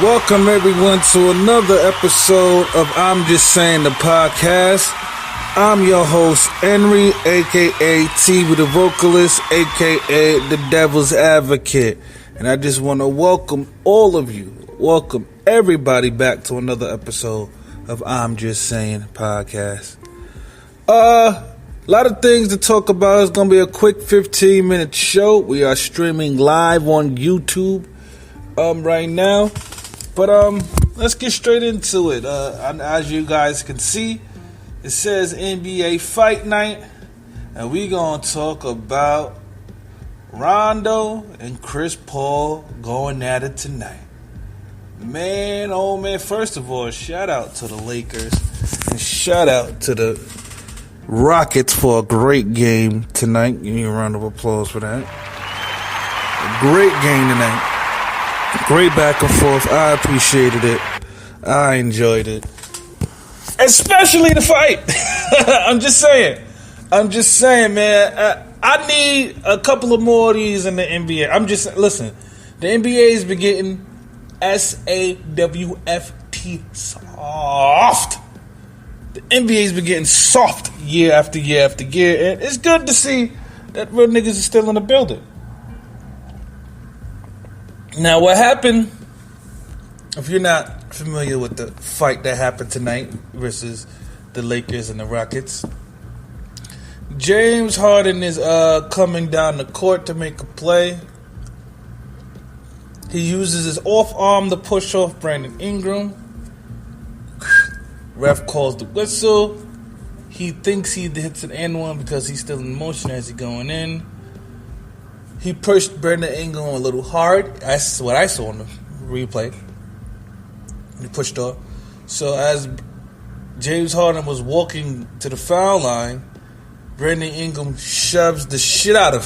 Welcome everyone to another episode of I'm Just Saying the podcast. I'm your host, w-ENRI, aka T with the vocalist, aka the Devil's Advocate. And I just want to welcome all of you, welcome everybody back to another episode of I'm Just Saying podcast. A lot of things to talk about. It's going to be a quick 15-minute show. We are streaming live on YouTube right now. But let's get straight into it. As you guys can see, it says NBA Fight Night, and we gonna talk about Rondo and Chris Paul going at it tonight. Man, oh man! First of all, shout out to the Lakers and shout out to the Rockets for a great game tonight. Give me a round of applause for that. A great game tonight. Great back and forth. I appreciated it. I enjoyed it. Especially the fight. I'm just saying, man. I need a couple of more of these in the NBA. Listen, the NBA has been getting SAWFT soft. The NBA has been getting soft year after year after year. And it's good to see that real niggas are still in the building. Now, what happened, if you're not familiar with the fight that happened tonight versus the Lakers and the Rockets, James Harden is coming down the court to make a play. He uses his off arm to push off Brandon Ingram. Ref calls the whistle. He thinks he hits an N1 because he's still in motion as he's going in. He pushed Brandon Ingram a little hard. That's what I saw on the replay. He pushed off. So as James Harden was walking to the foul line, Brandon Ingram shoves the shit out of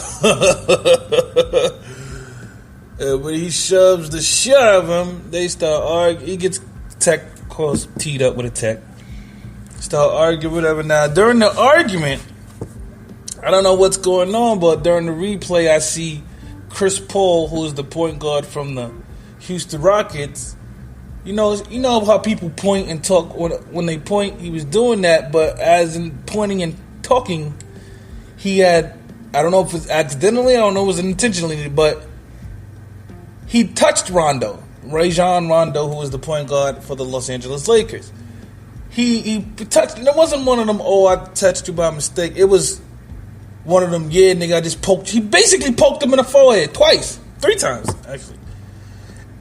him. When he shoves the shit out of him, they start arguing. He gets teed up with a tech. Start arguing, whatever. Now, during the argument, I don't know what's going on, but during the replay, I see Chris Paul, who is the point guard from the Houston Rockets. You know how people point and talk when they point. He was doing that, but as in pointing and talking, he had, I don't know if it's accidentally, I don't know if it was intentionally, but he touched Rajon Rondo, who was the point guard for the Los Angeles Lakers. He touched. It wasn't one of them. Oh, I touched you by mistake. It was one of them, yeah, nigga, I just poked. He basically poked him in the forehead three times, actually.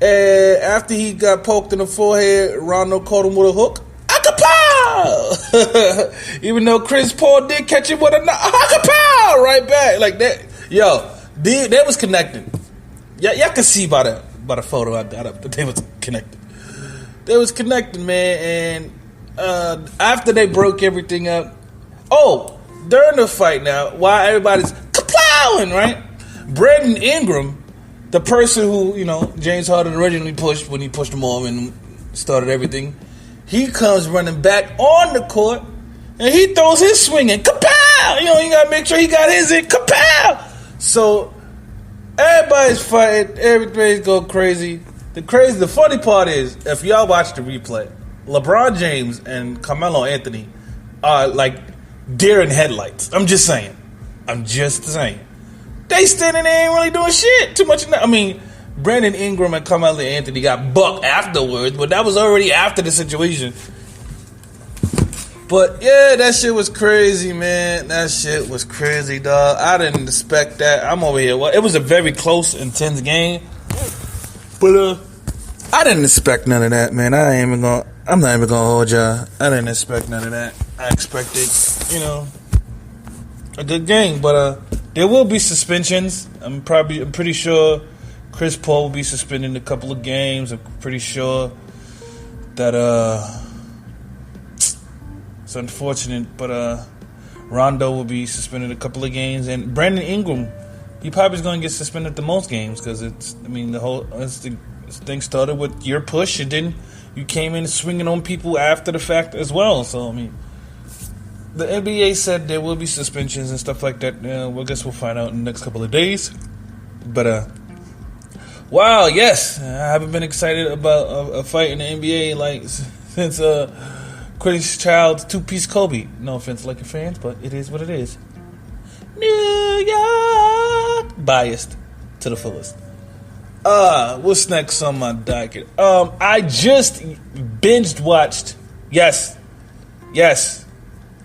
And after he got poked in the forehead, Rondo caught him with a hook. Akapow! Even though Chris Paul did catch him with a akapow right back like that. Yo, they was connected. Y'all can see by the photo I got up that they was connected. They was connected, man. And after they broke everything up, during the fight now, while everybody's kaplowing, right? Brandon Ingram, the person who, James Harden originally pushed when he pushed him off and started everything, he comes running back on the court and he throws his swing in. Kapow! You gotta make sure he got his in. Kapow! So everybody's fighting, everybody's going crazy. The funny part is, if y'all watch the replay, LeBron James and Carmelo Anthony are like deer in headlights. I'm just saying. They standing there ain't really doing shit. Too much. I mean, Brandon Ingram and Carmelo Anthony got bucked afterwards, but that was already after the situation. But yeah, that shit was crazy, man. That shit was crazy, dog. I didn't expect that. I'm over here. Well, it was a very close, intense game. But I didn't expect none of that, man. I'm not even gonna hold y'all. I didn't expect none of that. I expected, a good game, but there will be suspensions. I'm pretty sure Chris Paul will be suspended a couple of games. I'm pretty sure that it's unfortunate, but Rondo will be suspended a couple of games, and Brandon Ingram, he probably is going to get suspended the most games because this thing started with your push, and then you came in swinging on people after the fact as well. So, the NBA said there will be suspensions and stuff like that. I guess we'll find out in the next couple of days. But Wow, yes. I haven't been excited about a fight in the NBA since Quidditch Child's two-piece Kobe. No offense, Lakers fans, but it is what it is. New York! Biased to the fullest. What's next on my docket? I just binge watched. Yes,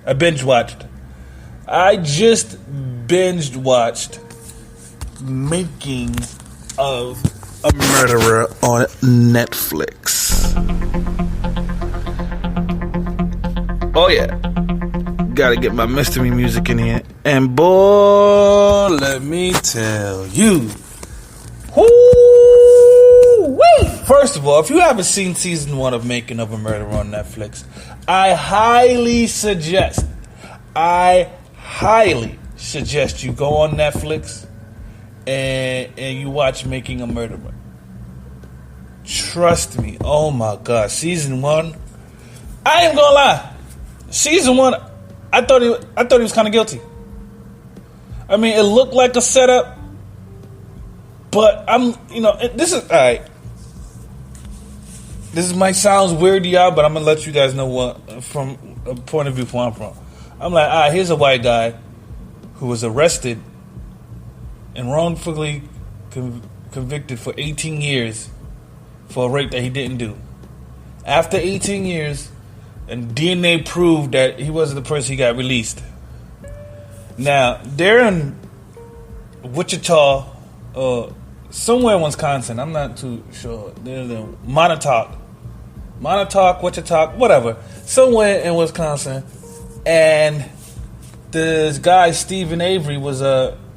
I binge watched. I just binge watched Making of a Murderer on Netflix. Oh yeah, gotta get my mystery music in here. And boy, let me tell you. Woo-wee! First of all, if you haven't seen season 1 of Making of a Murderer on Netflix, I highly suggest you go on Netflix and you watch Making a Murderer. Trust me, oh my God, season 1, I ain't gonna lie. Season 1, I thought he was kind of guilty. I mean, it looked like a setup, but this is all right. This might sound weird to y'all, but I'm gonna let you guys know what from a point of view where I'm from. I'm like, all right, here's a white guy who was arrested and wrongfully convicted for 18 years for a rape that he didn't do. After 18 years, and DNA proved that he wasn't the person, he got released. Now, they're in Wichita, somewhere in Wisconsin. I'm not too sure. They're in Montauk, Wichita, whatever. Somewhere in Wisconsin. And this guy, Stephen Avery, was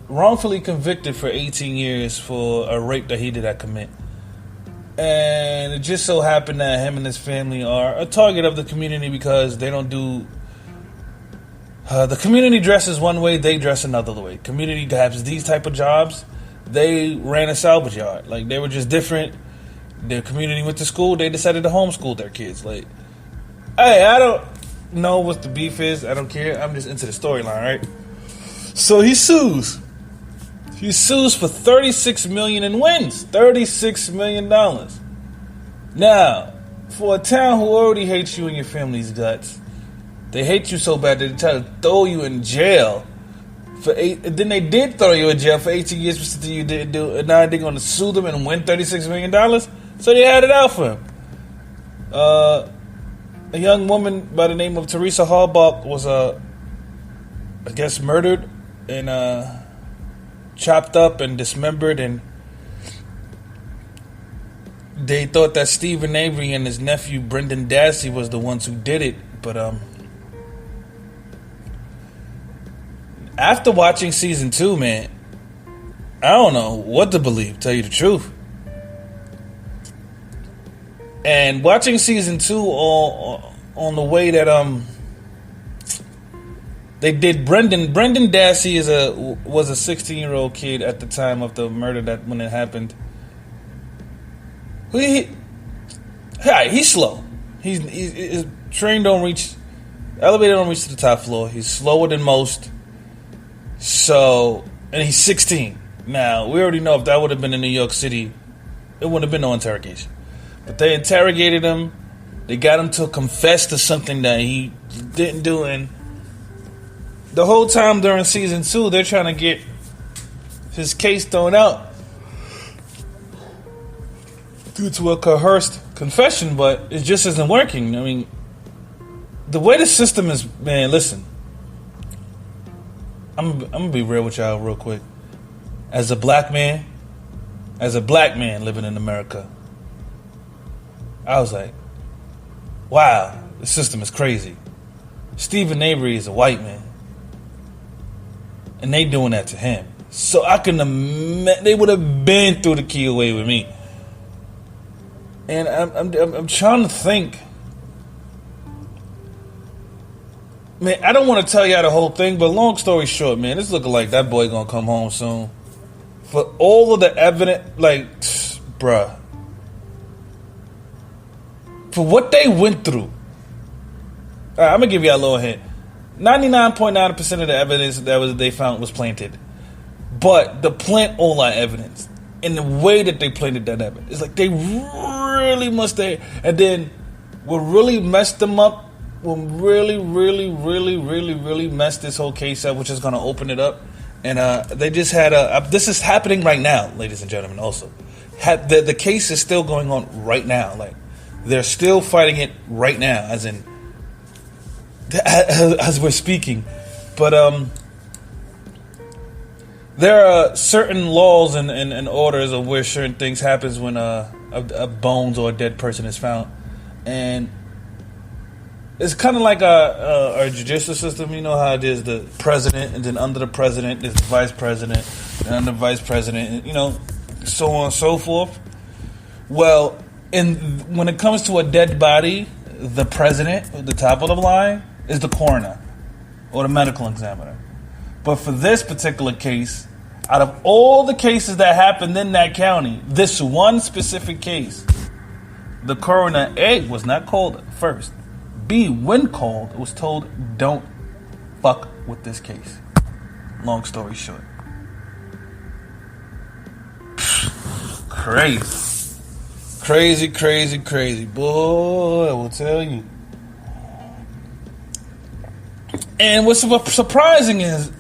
wrongfully convicted for 18 years for a rape that he did not commit. And it just so happened that him and his family are a target of the community because they don't do... the community dresses one way, they dress another way. Community has these type of jobs. They ran a salvage yard. Like, they were just different. Their community went to school. They decided to homeschool their kids. Like, hey, I don't know what the beef is. I don't care. I'm just into the storyline, right? So he sues. He sues for $36 million and wins $36 million. Now, for a town who already hates you and your family's guts, they hate you so bad that they try to throw you in jail for then they did throw you in jail for 18 years for something you didn't do, and now they're going to sue them and win $36 million. So they had it out for him. A young woman by the name of Teresa Halbach was, I guess, murdered and chopped up and dismembered, and they thought that Stephen Avery and his nephew Brendan Dassey was the ones who did it, but after watching season 2, man, I don't know what to believe, tell you the truth. And watching season 2 on the way that they did Brendan Dassey was a 16-year-old kid at the time of the murder when it happened. He's slow. His train don't reach, elevator don't reach to the top floor. He's slower than most. So, and he's 16. Now, we already know if that would have been in New York City, it wouldn't have been no interrogation. But they interrogated him. They got him to confess to something that he didn't do. And the whole time during season 2, they're trying to get his case thrown out due to a coerced confession, but it just isn't working. I mean, the way the system is, man, listen. I'm gonna be real with y'all real quick. As a black man living in America, I was like, wow, the system is crazy. Stephen Avery is a white man, and they doing that to him. So I can imagine they would have been through the key away with me. And I'm trying to think. Man, I don't want to tell y'all the whole thing, but long story short, man, it's looking like that boy gonna come home soon. For all of the evidence, like, bruh. For what they went through. Alright, I'm gonna give you a little hint. 99.9% of the evidence that they found was planted. But to plant all that evidence in the way that they played the dynamic. It's like they really must have. And then what really messed them up, what really messed this whole case up, which is going to open it up. And they just had this is happening right now, ladies and gentlemen, also. The case is still going on right now. Like, they're still fighting it right now, as we're speaking. But there are certain laws and orders of where certain things happens when a bones or a dead person is found. And it's kind of like our judicial system. You know how it is, the president, and then under the president is the vice president, and under the vice president, so on and so forth. Well, when it comes to a dead body, the president, the top of the line, is the coroner or the medical examiner. But for this particular case, out of all the cases that happened in that county, this one specific case, the coroner, A, was not called first. B, when called, was told, don't fuck with this case. Long story short. Crazy. Boy, I will tell you. And what's surprising is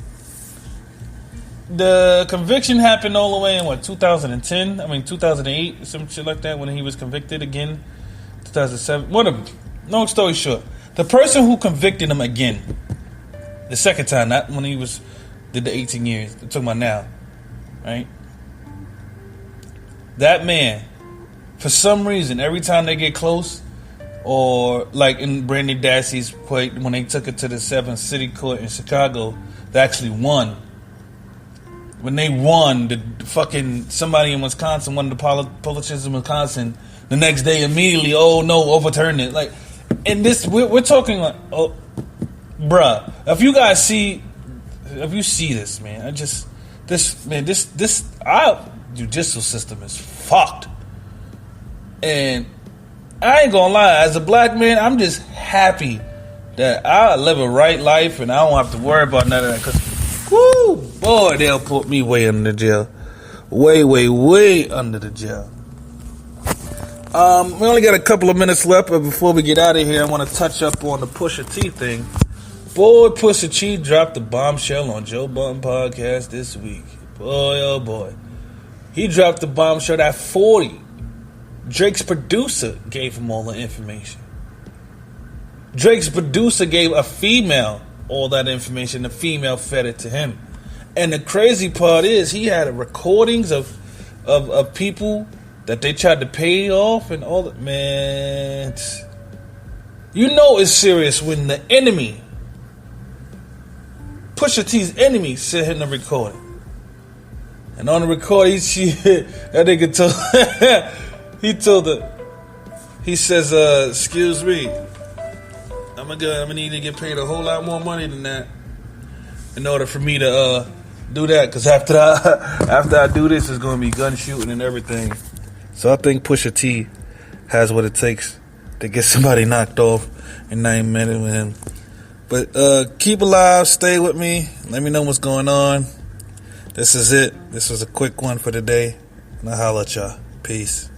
the conviction happened all the way in 2008, some shit like that, when he was convicted again. 2007. Whatever. Long story short, the person who convicted him again, the second time, not when he did the 18 years, I'm talking about now, right? That man, for some reason, every time they get close, or like in Brandy Dassey's point, when they took it to the 7th City Court in Chicago, they actually won. When they won, somebody in Wisconsin, one of the politicians in Wisconsin, the next day immediately, overturned it. Like, and this, we're talking like, bruh, if you see this, man, our judicial system is fucked. And I ain't gonna lie, as a black man, I'm just happy that I live a right life and I don't have to worry about none of that. Cause, whoo, boy, they'll put me way under the jail. Way under the jail. We only got a couple of minutes left, but before we get out of here, I want to touch up on the Pusha T thing. Boy, Pusha T dropped the bombshell on Joe Budden podcast this week. Boy, oh boy. He dropped the bombshell at 40. Drake's producer gave him all the information. Drake's producer gave a female all that information. The female fed it to him. And the crazy part is he had recordings of people that they tried to pay off and all that. Man, it's serious when the enemy, Pusha T's enemy, sit here in the recording. And on the recording, that nigga he says, excuse me, I'm gonna need to get paid a whole lot more money than that in order for me to do that, because after I do this, it's gonna be gun shooting and everything. So I think Pusha T has what it takes to get somebody knocked off in 9 minutes with him. But keep alive, stay with me, let me know what's going on. This is it. This was a quick one for today, and I'll holla at y'all. Peace.